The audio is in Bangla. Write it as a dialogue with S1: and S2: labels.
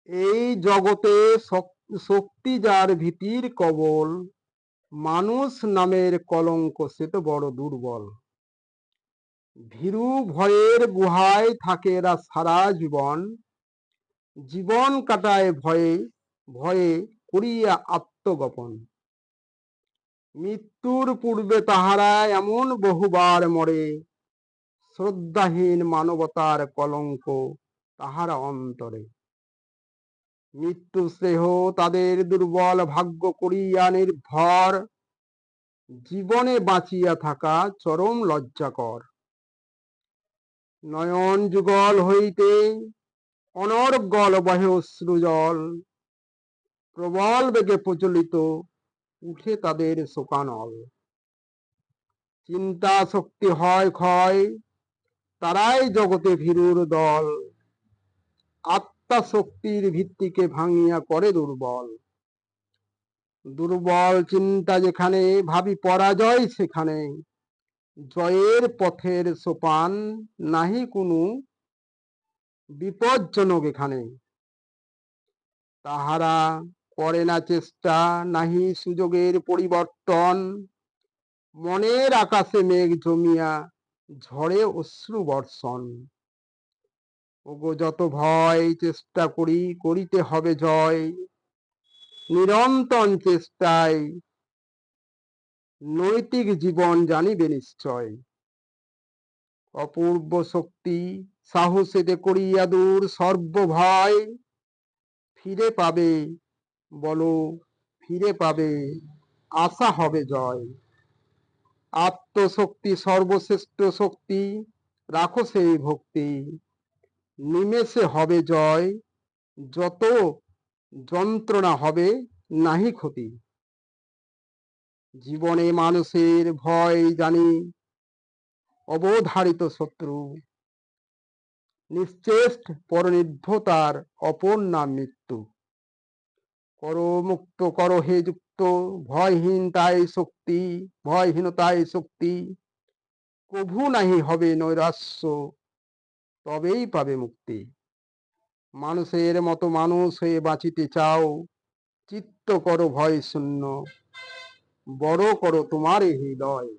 S1: এই জগতে শক্তি যার ভীতির কবল, মানুষ নামের কলঙ্ক সে তো বড় দুর্বল। ভীরু ভয়ের গুহায় থাকে এরা সারা জীবন, জীবন কাটায় ভয়ে ভয়ে করিয়া আত্মগোপন। মৃত্যুর পূর্বে তাহারা এমন বহুবার মরে, শ্রদ্ধাহীন মানবতার কলঙ্ক তাহারা অন্তরে। মৃত্যু স্নেহ তাদের দুর্বল ভাগ্য করিয়া নির্ভর, জীবনে বাঁচিয়া থাকা চরম লজ্জাকর। নয়ন যুগল হইতে অনর্গল বহে অশ্রুজল, প্রবল বেগে প্রচলিত উঠে তাদের শোকানল। চিন্তা শক্তি হয় ক্ষয়, তারাই জগতে ভীরুর দল, আত্মা শক্তির ভিত্তিকে ভাঙিয়া করে দুর্বল। দুর্বল চিন্তা যেখানে, ভাবি পরাজয় সেখানে, জয়ের পথের সোপান নাহি কোনো বিপজ্জনক এখানে। তাহারা করে না চেষ্টা, নাহি সুযোগের পরিবর্তন, মনের আকাশে মেঘ জমিয়া ঝড়ে অশ্রু বর্ষণ। ওগো যত ভয় চেষ্টা করি, করিতে হবে জয়, নিরন্তর চেষ্টায় নৈতিক জীবন জানিবে নিশ্চয়। অপূর্ব শক্তি সাহসেতে করিয়া দূর সর্বভয়, ফিরে পাবে বলো ফিরে পাবে, আশা হবে জয়। আত্মশক্তি সর্বশ্রেষ্ঠ শক্তি, রাখো সেই ভক্তি, নিমেষে হবে জয়, যত যন্ত্রণা হবে নাহি ক্ষতি। জীবনে মানুষের ভয় জানি অবধারিত শত্রু, নিশ্চেষ্ট পরনির্ভতার অপর নাম মৃত্যু। করো মুক্ত করো হে যুক্ত, ভয়হীনতাই শক্তি, ভয়হীনতাই শক্তি, কভু নাহি হবে নৈরাশ্য, তবেই পাবে মুক্তি। মানুষের মতো মানুষ হয়ে বাঁচিতে চাও, চিত্ত করো ভয় শূন্য, বড় করো তোমার হৃদয়।